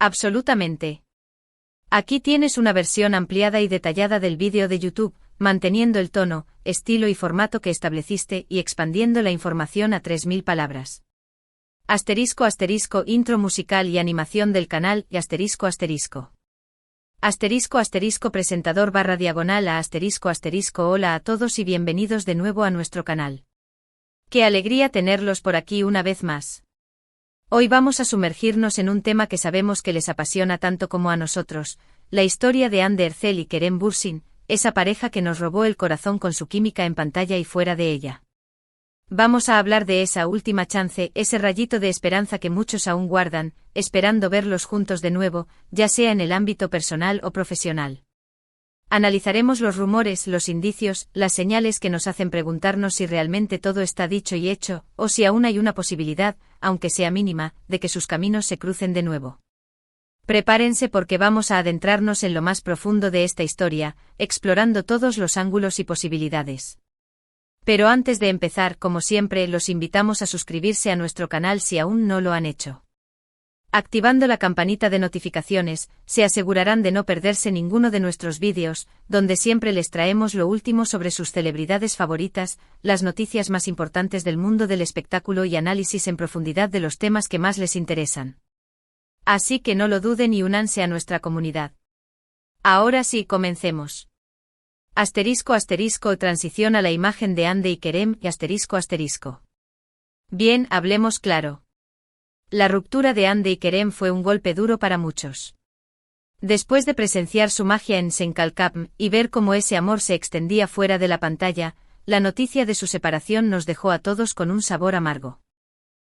Absolutamente. Aquí tienes una versión ampliada y detallada del vídeo de YouTube, manteniendo el tono, estilo y formato que estableciste y expandiendo la información a 3000 palabras. *** Intro musical y animación del canal y ***. Presentador /diagonal a ***. Hola a todos y bienvenidos de nuevo a nuestro canal. Qué alegría tenerlos por aquí una vez más. Hoy vamos a sumergirnos en un tema que sabemos que les apasiona tanto como a nosotros, la historia de Hande Erçel y Kerem Bürsin, esa pareja que nos robó el corazón con su química en pantalla y fuera de ella. Vamos a hablar de esa última chance, ese rayito de esperanza que muchos aún guardan, esperando verlos juntos de nuevo, ya sea en el ámbito personal o profesional. Analizaremos los rumores, los indicios, las señales que nos hacen preguntarnos si realmente todo está dicho y hecho, o si aún hay una posibilidad, aunque sea mínima, de que sus caminos se crucen de nuevo. Prepárense porque vamos a adentrarnos en lo más profundo de esta historia, explorando todos los ángulos y posibilidades. Pero antes de empezar, como siempre, los invitamos a suscribirse a nuestro canal si aún no lo han hecho. Activando la campanita de notificaciones, se asegurarán de no perderse ninguno de nuestros vídeos, donde siempre les traemos lo último sobre sus celebridades favoritas, las noticias más importantes del mundo del espectáculo y análisis en profundidad de los temas que más les interesan. Así que no lo duden y únanse a nuestra comunidad. Ahora sí, comencemos. ***. Transición a la imagen de Hande y Kerem y ***. Bien, hablemos claro. La ruptura de Hande y Kerem fue un golpe duro para muchos. Después de presenciar su magia en Sen Kalkam y ver cómo ese amor se extendía fuera de la pantalla, la noticia de su separación nos dejó a todos con un sabor amargo.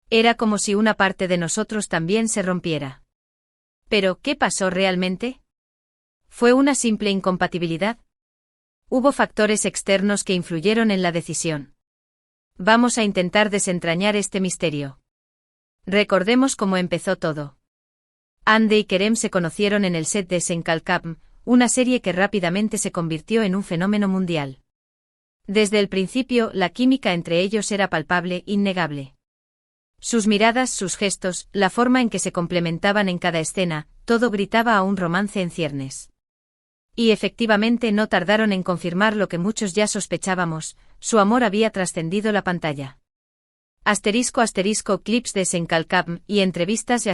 Era como si una parte de nosotros también se rompiera. ¿Pero qué pasó realmente? ¿Fue una simple incompatibilidad? ¿Hubo factores externos que influyeron en la decisión? Vamos a intentar desentrañar este misterio. Recordemos cómo empezó todo. Hande y Kerem se conocieron en el set de Sen Kalkam, una serie que rápidamente se convirtió en un fenómeno mundial. Desde el principio, la química entre ellos era palpable, innegable. Sus miradas, sus gestos, la forma en que se complementaban en cada escena, todo gritaba a un romance en ciernes. Y efectivamente no tardaron en confirmar lo que muchos ya sospechábamos, su amor había trascendido la pantalla. ***. Clips de Sen Kalkam y entrevistas y ***.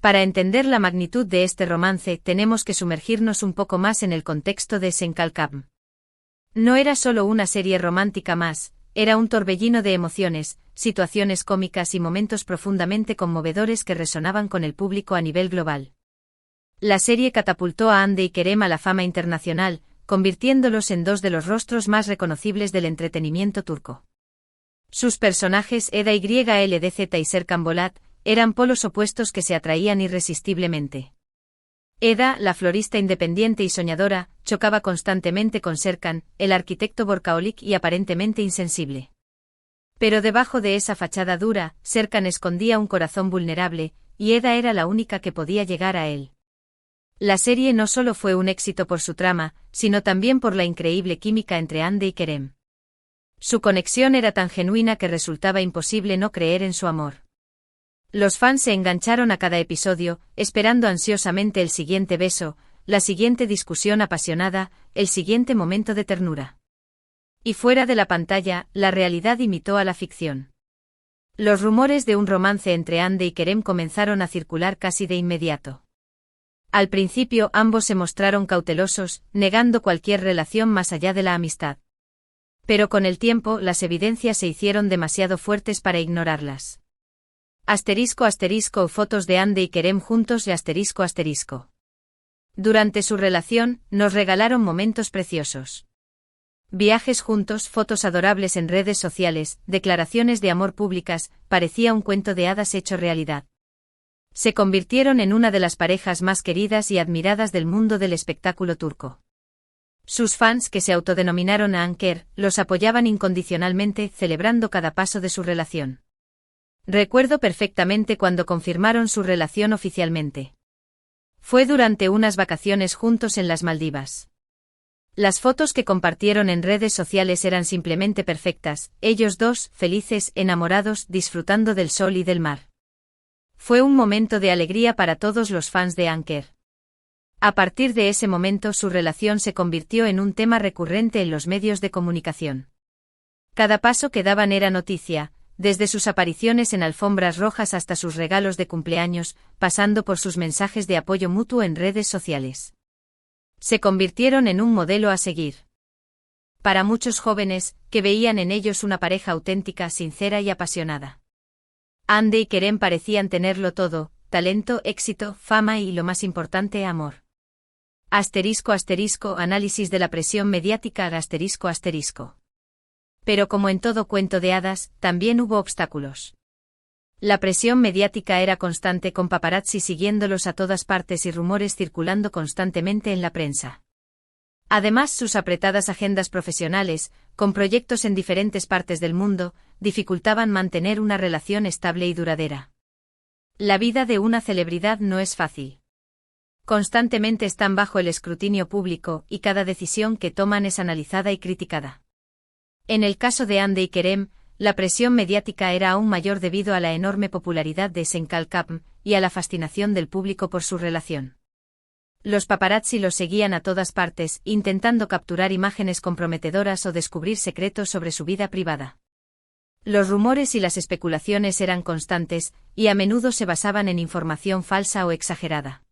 Para entender la magnitud de este romance tenemos que sumergirnos un poco más en el contexto de Sen Kalkam. No era solo una serie romántica más, era un torbellino de emociones, situaciones cómicas y momentos profundamente conmovedores que resonaban con el público a nivel global. La serie catapultó a Hande y Kerem a la fama internacional, convirtiéndolos en dos de los rostros más reconocibles del entretenimiento turco. Sus personajes Eda Ylddz y Serkan Bolat eran polos opuestos que se atraían irresistiblemente. Eda, la florista independiente y soñadora, chocaba constantemente con Serkan, el arquitecto workaholic y aparentemente insensible. Pero debajo de esa fachada dura, Serkan escondía un corazón vulnerable, y Eda era la única que podía llegar a él. La serie no solo fue un éxito por su trama, sino también por la increíble química entre Hande y Kerem. Su conexión era tan genuina que resultaba imposible no creer en su amor. Los fans se engancharon a cada episodio, esperando ansiosamente el siguiente beso, la siguiente discusión apasionada, el siguiente momento de ternura. Y fuera de la pantalla, la realidad imitó a la ficción. Los rumores de un romance entre Hande y Kerem comenzaron a circular casi de inmediato. Al principio ambos se mostraron cautelosos, negando cualquier relación más allá de la amistad. Pero con el tiempo las evidencias se hicieron demasiado fuertes para ignorarlas. ***. Fotos de Hande y Kerem juntos y ***. Durante su relación, nos regalaron momentos preciosos. Viajes juntos, fotos adorables en redes sociales, declaraciones de amor públicas, parecía un cuento de hadas hecho realidad. Se convirtieron en una de las parejas más queridas y admiradas del mundo del espectáculo turco. Sus fans, que se autodenominaron Anker, los apoyaban incondicionalmente, celebrando cada paso de su relación. Recuerdo perfectamente cuando confirmaron su relación oficialmente. Fue durante unas vacaciones juntos en las Maldivas. Las fotos que compartieron en redes sociales eran simplemente perfectas, ellos dos, felices, enamorados, disfrutando del sol y del mar. Fue un momento de alegría para todos los fans de Anker. A partir de ese momento su relación se convirtió en un tema recurrente en los medios de comunicación. Cada paso que daban era noticia, desde sus apariciones en alfombras rojas hasta sus regalos de cumpleaños, pasando por sus mensajes de apoyo mutuo en redes sociales. Se convirtieron en un modelo a seguir. Para muchos jóvenes, que veían en ellos una pareja auténtica, sincera y apasionada. Hande y Kerem parecían tenerlo todo: talento, éxito, fama y, lo más importante, amor. Análisis de la presión mediática. Pero como en todo cuento de hadas, también hubo obstáculos. La presión mediática era constante, con paparazzi siguiéndolos a todas partes y rumores circulando constantemente en la prensa. Además, sus apretadas agendas profesionales, con proyectos en diferentes partes del mundo, dificultaban mantener una relación estable y duradera. La vida de una celebridad no es fácil. Constantemente están bajo el escrutinio público y cada decisión que toman es analizada y criticada. En el caso de Hande y Kerem, la presión mediática era aún mayor debido a la enorme popularidad de Senkalkapm y a la fascinación del público por su relación. Los paparazzi los seguían a todas partes, intentando capturar imágenes comprometedoras o descubrir secretos sobre su vida privada. Los rumores y las especulaciones eran constantes, y a menudo se basaban en información falsa o exagerada.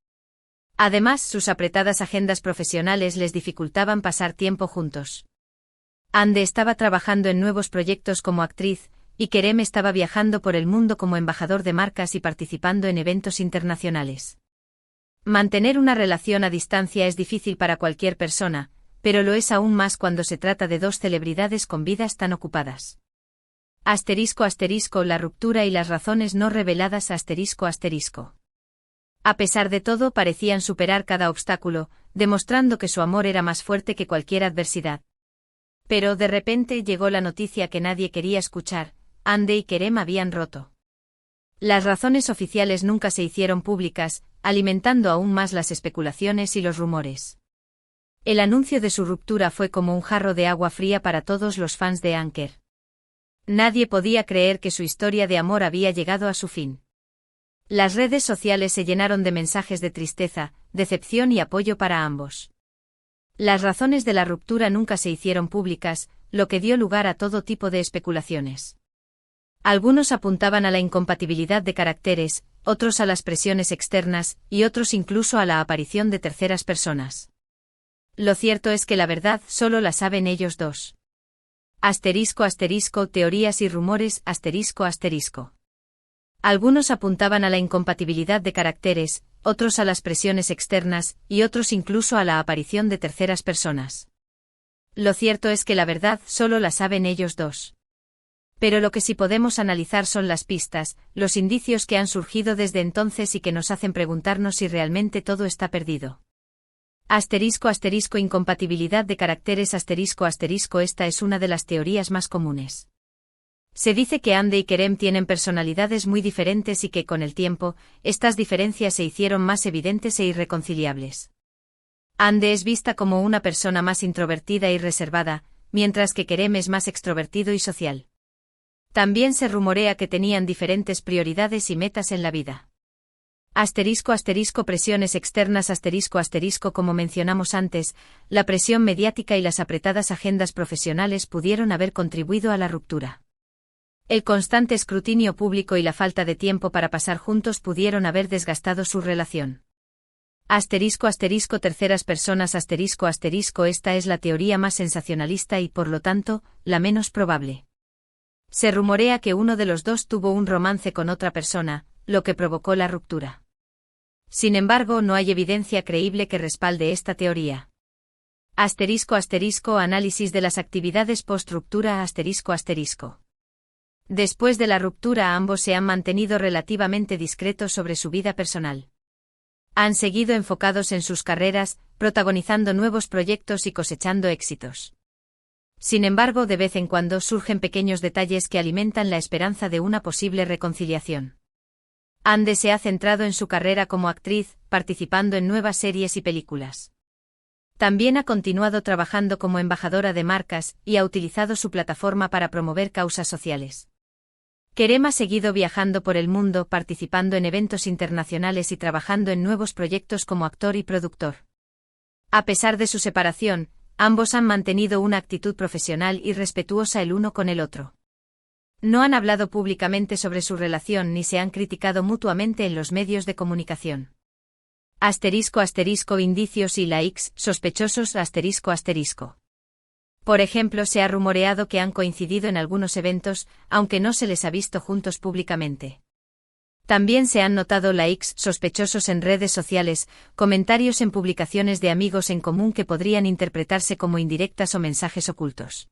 Además, sus apretadas agendas profesionales les dificultaban pasar tiempo juntos. Hande estaba trabajando en nuevos proyectos como actriz, y Kerem estaba viajando por el mundo como embajador de marcas y participando en eventos internacionales. Mantener una relación a distancia es difícil para cualquier persona, pero lo es aún más cuando se trata de dos celebridades con vidas tan ocupadas. La ruptura y las razones no reveladas. A pesar de todo, parecían superar cada obstáculo, demostrando que su amor era más fuerte que cualquier adversidad. Pero de repente llegó la noticia que nadie quería escuchar: Hande y Kerem habían roto. Las razones oficiales nunca se hicieron públicas, alimentando aún más las especulaciones y los rumores. El anuncio de su ruptura fue como un jarro de agua fría para todos los fans de Anker. Nadie podía creer que su historia de amor había llegado a su fin. Las redes sociales se llenaron de mensajes de tristeza, decepción y apoyo para ambos. Las razones de la ruptura nunca se hicieron públicas, lo que dio lugar a todo tipo de especulaciones. Algunos apuntaban a la incompatibilidad de caracteres, otros a las presiones externas, y otros incluso a la aparición de terceras personas. Lo cierto es que la verdad solo la saben ellos dos. Teorías y rumores. Algunos apuntaban a la incompatibilidad de caracteres, otros a las presiones externas, y otros incluso a la aparición de terceras personas. Lo cierto es que la verdad solo la saben ellos dos. Pero lo que sí podemos analizar son las pistas, los indicios que han surgido desde entonces y que nos hacen preguntarnos si realmente todo está perdido. Incompatibilidad de caracteres. Esta es una de las teorías más comunes. Se dice que Hande y Kerem tienen personalidades muy diferentes y que con el tiempo, estas diferencias se hicieron más evidentes e irreconciliables. Hande es vista como una persona más introvertida y reservada, mientras que Kerem es más extrovertido y social. También se rumorea que tenían diferentes prioridades y metas en la vida. Presiones externas. Como mencionamos antes, la presión mediática y las apretadas agendas profesionales pudieron haber contribuido a la ruptura. El constante escrutinio público y la falta de tiempo para pasar juntos pudieron haber desgastado su relación. Terceras personas. Esta es la teoría más sensacionalista y, por lo tanto, la menos probable. Se rumorea que uno de los dos tuvo un romance con otra persona, lo que provocó la ruptura. Sin embargo, no hay evidencia creíble que respalde esta teoría. Análisis de las actividades post-ruptura. Después de la ruptura, ambos se han mantenido relativamente discretos sobre su vida personal. Han seguido enfocados en sus carreras, protagonizando nuevos proyectos y cosechando éxitos. Sin embargo, de vez en cuando surgen pequeños detalles que alimentan la esperanza de una posible reconciliación. Hande se ha centrado en su carrera como actriz, participando en nuevas series y películas. También ha continuado trabajando como embajadora de marcas y ha utilizado su plataforma para promover causas sociales. Kerem ha seguido viajando por el mundo, participando en eventos internacionales y trabajando en nuevos proyectos como actor y productor. A pesar de su separación, ambos han mantenido una actitud profesional y respetuosa el uno con el otro. No han hablado públicamente sobre su relación ni se han criticado mutuamente en los medios de comunicación. *** Indicios y likes sospechosos ***. Por ejemplo, se ha rumoreado que han coincidido en algunos eventos, aunque no se les ha visto juntos públicamente. También se han notado likes sospechosos en redes sociales, comentarios en publicaciones de amigos en común que podrían interpretarse como indirectas o mensajes ocultos.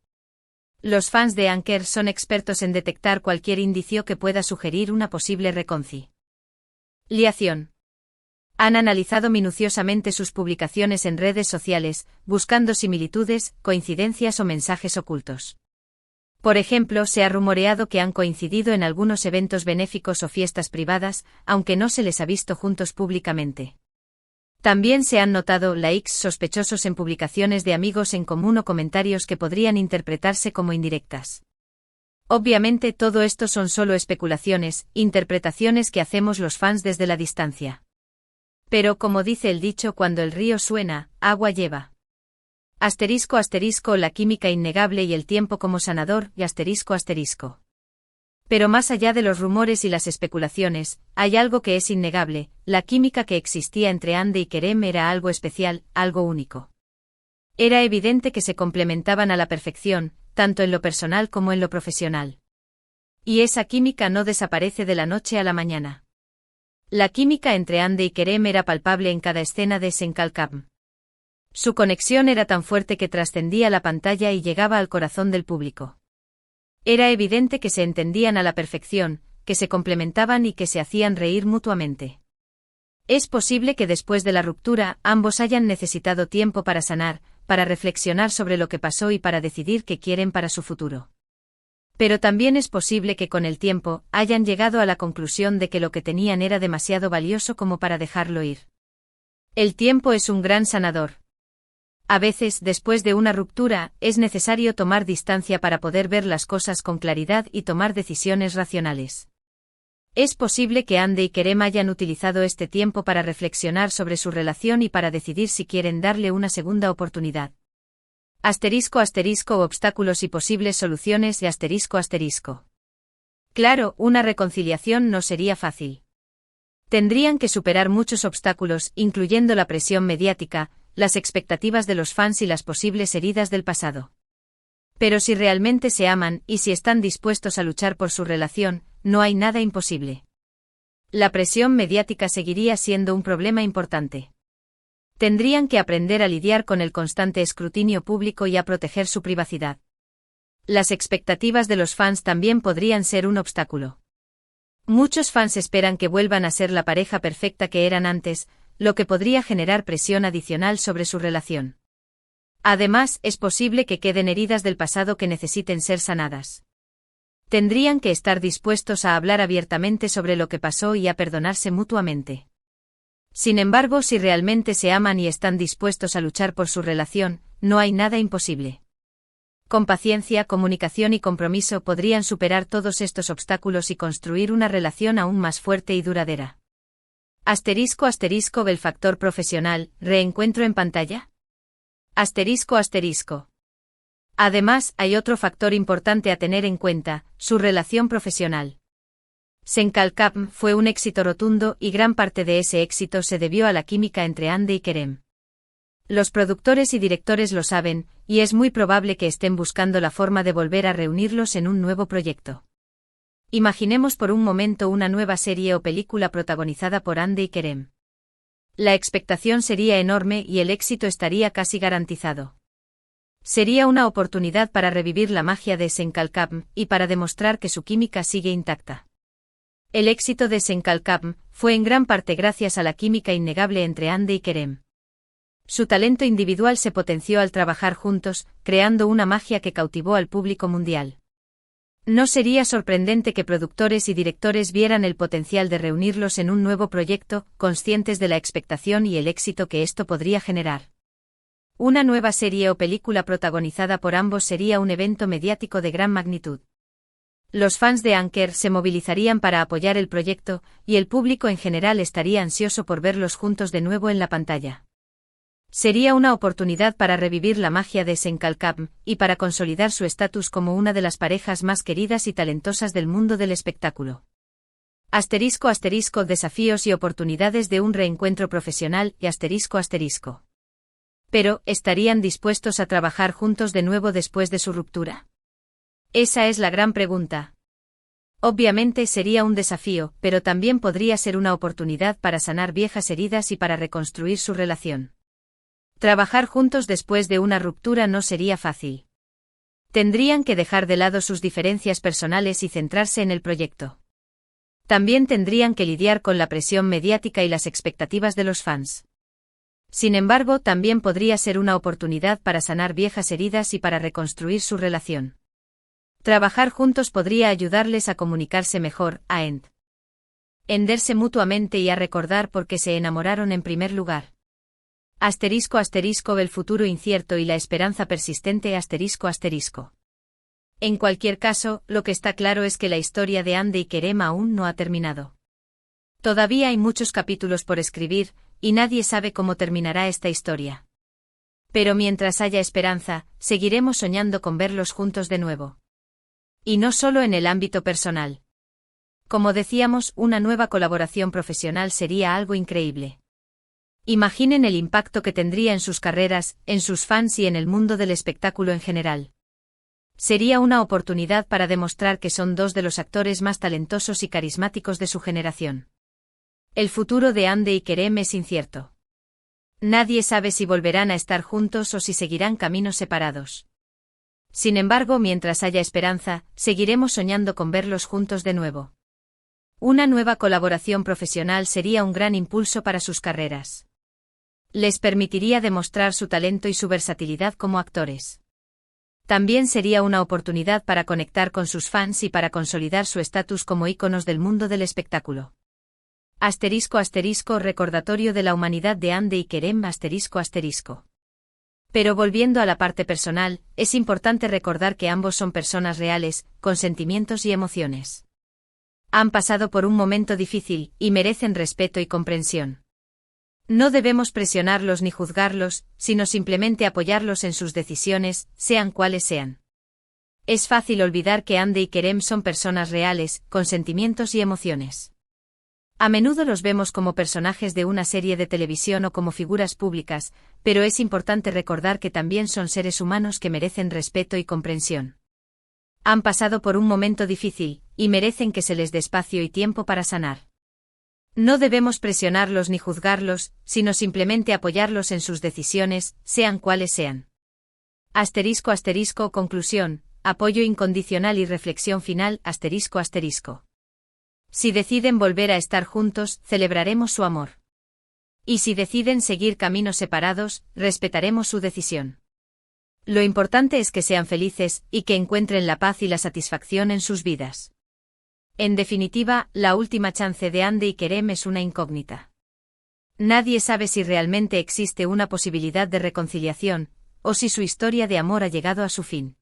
Los fans de Anker son expertos en detectar cualquier indicio que pueda sugerir una posible reconciliación. Han analizado minuciosamente sus publicaciones en redes sociales, buscando similitudes, coincidencias o mensajes ocultos. Por ejemplo, se ha rumoreado que han coincidido en algunos eventos benéficos o fiestas privadas, aunque no se les ha visto juntos públicamente. También se han notado likes sospechosos en publicaciones de amigos en común o comentarios que podrían interpretarse como indirectas. Obviamente todo esto son solo especulaciones, interpretaciones que hacemos los fans desde la distancia. Pero como dice el dicho, cuando el río suena, agua lleva. ***, la química innegable y el tiempo como sanador, y ***. Pero más allá de los rumores y las especulaciones, hay algo que es innegable: la química que existía entre Hande y Kerem era algo especial, algo único. Era evidente que se complementaban a la perfección, tanto en lo personal como en lo profesional. Y esa química no desaparece de la noche a la mañana. La química entre Hande y Kerem era palpable en cada escena de Senkalkam. Su conexión era tan fuerte que trascendía la pantalla y llegaba al corazón del público. Era evidente que se entendían a la perfección, que se complementaban y que se hacían reír mutuamente. Es posible que después de la ruptura, ambos hayan necesitado tiempo para sanar, para reflexionar sobre lo que pasó y para decidir qué quieren para su futuro. Pero también es posible que con el tiempo, hayan llegado a la conclusión de que lo que tenían era demasiado valioso como para dejarlo ir. El tiempo es un gran sanador. A veces, después de una ruptura, es necesario tomar distancia para poder ver las cosas con claridad y tomar decisiones racionales. Es posible que Hande y Kerem hayan utilizado este tiempo para reflexionar sobre su relación y para decidir si quieren darle una segunda oportunidad. ***, obstáculos y posibles soluciones de ***. Claro, una reconciliación no sería fácil. Tendrían que superar muchos obstáculos, incluyendo la presión mediática, las expectativas de los fans y las posibles heridas del pasado. Pero si realmente se aman y si están dispuestos a luchar por su relación, no hay nada imposible. La presión mediática seguiría siendo un problema importante. Tendrían que aprender a lidiar con el constante escrutinio público y a proteger su privacidad. Las expectativas de los fans también podrían ser un obstáculo. Muchos fans esperan que vuelvan a ser la pareja perfecta que eran antes, lo que podría generar presión adicional sobre su relación. Además, es posible que queden heridas del pasado que necesiten ser sanadas. Tendrían que estar dispuestos a hablar abiertamente sobre lo que pasó y a perdonarse mutuamente. Sin embargo, si realmente se aman y están dispuestos a luchar por su relación, no hay nada imposible. Con paciencia, comunicación y compromiso podrían superar todos estos obstáculos y construir una relación aún más fuerte y duradera. ***, el factor profesional, reencuentro en pantalla. ***. Además, hay otro factor importante a tener en cuenta: su relación profesional. Senkalkam fue un éxito rotundo y gran parte de ese éxito se debió a la química entre Hande y Kerem. Los productores y directores lo saben, y es muy probable que estén buscando la forma de volver a reunirlos en un nuevo proyecto. Imaginemos por un momento una nueva serie o película protagonizada por Hande y Kerem. La expectación sería enorme y el éxito estaría casi garantizado. Sería una oportunidad para revivir la magia de Senkalkam y para demostrar que su química sigue intacta. El éxito de Senkalkam fue en gran parte gracias a la química innegable entre Hande y Kerem. Su talento individual se potenció al trabajar juntos, creando una magia que cautivó al público mundial. No sería sorprendente que productores y directores vieran el potencial de reunirlos en un nuevo proyecto, conscientes de la expectación y el éxito que esto podría generar. Una nueva serie o película protagonizada por ambos sería un evento mediático de gran magnitud. Los fans de Anker se movilizarían para apoyar el proyecto, y el público en general estaría ansioso por verlos juntos de nuevo en la pantalla. Sería una oportunidad para revivir la magia de Senkalkam, y para consolidar su estatus como una de las parejas más queridas y talentosas del mundo del espectáculo. *** Desafíos y oportunidades de un reencuentro profesional y ***. Pero, ¿estarían dispuestos a trabajar juntos de nuevo después de su ruptura? Esa es la gran pregunta. Obviamente sería un desafío, pero también podría ser una oportunidad para sanar viejas heridas y para reconstruir su relación. Trabajar juntos después de una ruptura no sería fácil. Tendrían que dejar de lado sus diferencias personales y centrarse en el proyecto. También tendrían que lidiar con la presión mediática y las expectativas de los fans. Sin embargo, también podría ser una oportunidad para sanar viejas heridas y para reconstruir su relación. Trabajar juntos podría ayudarles a comunicarse mejor, a entenderse mutuamente y a recordar por qué se enamoraron en primer lugar. ***, el futuro incierto y la esperanza persistente ***. En cualquier caso, lo que está claro es que la historia de Hande y Kerem aún no ha terminado. Todavía hay muchos capítulos por escribir, y nadie sabe cómo terminará esta historia. Pero mientras haya esperanza, seguiremos soñando con verlos juntos de nuevo. Y no solo en el ámbito personal. Como decíamos, una nueva colaboración profesional sería algo increíble. Imaginen el impacto que tendría en sus carreras, en sus fans y en el mundo del espectáculo en general. Sería una oportunidad para demostrar que son dos de los actores más talentosos y carismáticos de su generación. El futuro de Hande y Kerem es incierto. Nadie sabe si volverán a estar juntos o si seguirán caminos separados. Sin embargo, mientras haya esperanza, seguiremos soñando con verlos juntos de nuevo. Una nueva colaboración profesional sería un gran impulso para sus carreras. Les permitiría demostrar su talento y su versatilidad como actores. También sería una oportunidad para conectar con sus fans y para consolidar su estatus como íconos del mundo del espectáculo. ***, recordatorio de la humanidad de Hande y Kerem ***. Pero volviendo a la parte personal, es importante recordar que ambos son personas reales, con sentimientos y emociones. Han pasado por un momento difícil, y merecen respeto y comprensión. No debemos presionarlos ni juzgarlos, sino simplemente apoyarlos en sus decisiones, sean cuales sean. Es fácil olvidar que Hande y Kerem son personas reales, con sentimientos y emociones. A menudo los vemos como personajes de una serie de televisión o como figuras públicas, pero es importante recordar que también son seres humanos que merecen respeto y comprensión. Han pasado por un momento difícil, y merecen que se les dé espacio y tiempo para sanar. No debemos presionarlos ni juzgarlos, sino simplemente apoyarlos en sus decisiones, sean cuales sean. ***, conclusión, apoyo incondicional y reflexión final ***. Si deciden volver a estar juntos, celebraremos su amor. Y si deciden seguir caminos separados, respetaremos su decisión. Lo importante es que sean felices, y que encuentren la paz y la satisfacción en sus vidas. En definitiva, la última chance de Hande y Kerem es una incógnita. Nadie sabe si realmente existe una posibilidad de reconciliación, o si su historia de amor ha llegado a su fin.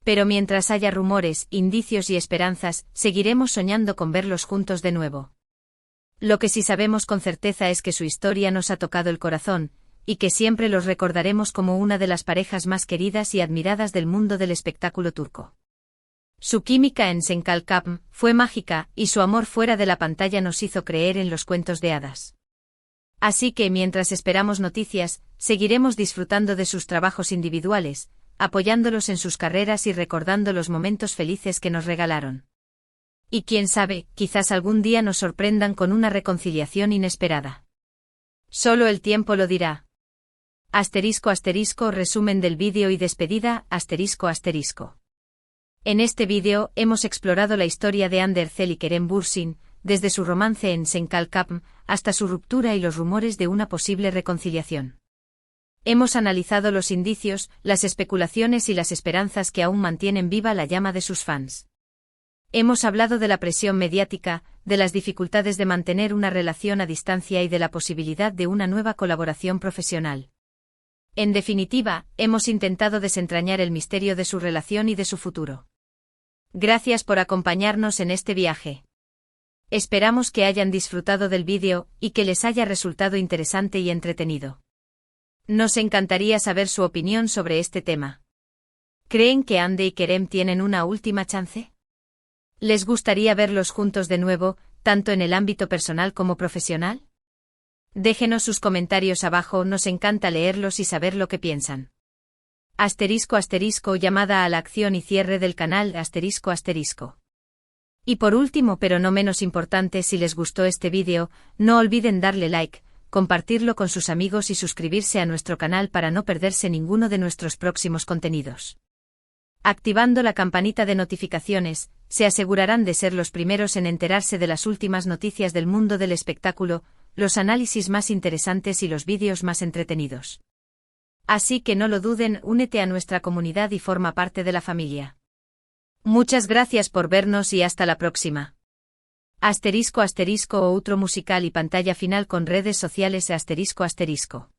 Pero mientras haya rumores, indicios y esperanzas, seguiremos soñando con verlos juntos de nuevo. Lo que sí sabemos con certeza es que su historia nos ha tocado el corazón, y que siempre los recordaremos como una de las parejas más queridas y admiradas del mundo del espectáculo turco. Su química en Senkalkam fue mágica, y su amor fuera de la pantalla nos hizo creer en los cuentos de hadas. Así que mientras esperamos noticias, seguiremos disfrutando de sus trabajos individuales, apoyándolos en sus carreras y recordando los momentos felices que nos regalaron. Y quién sabe, quizás algún día nos sorprendan con una reconciliación inesperada. Solo el tiempo lo dirá. ***, resumen del vídeo y despedida ***. En este vídeo hemos explorado la historia de Hande Erçel y Kerem Bürsin, desde su romance en Senkalkam hasta su ruptura y los rumores de una posible reconciliación. Hemos analizado los indicios, las especulaciones y las esperanzas que aún mantienen viva la llama de sus fans. Hemos hablado de la presión mediática, de las dificultades de mantener una relación a distancia y de la posibilidad de una nueva colaboración profesional. En definitiva, hemos intentado desentrañar el misterio de su relación y de su futuro. Gracias por acompañarnos en este viaje. Esperamos que hayan disfrutado del vídeo y que les haya resultado interesante y entretenido. Nos encantaría saber su opinión sobre este tema. ¿Creen que Hande y Kerem tienen una última chance? ¿Les gustaría verlos juntos de nuevo, tanto en el ámbito personal como profesional? Déjenos sus comentarios abajo, nos encanta leerlos y saber lo que piensan. ***, llamada a la acción y cierre del canal ***. Y por último, pero no menos importante, si les gustó este vídeo, no olviden darle like, compartirlo con sus amigos y suscribirse a nuestro canal para no perderse ninguno de nuestros próximos contenidos. Activando la campanita de notificaciones, se asegurarán de ser los primeros en enterarse de las últimas noticias del mundo del espectáculo, los análisis más interesantes y los vídeos más entretenidos. Así que no lo duden, únete a nuestra comunidad y forma parte de la familia. Muchas gracias por vernos y hasta la próxima. ***, outro musical y pantalla final con redes sociales ***.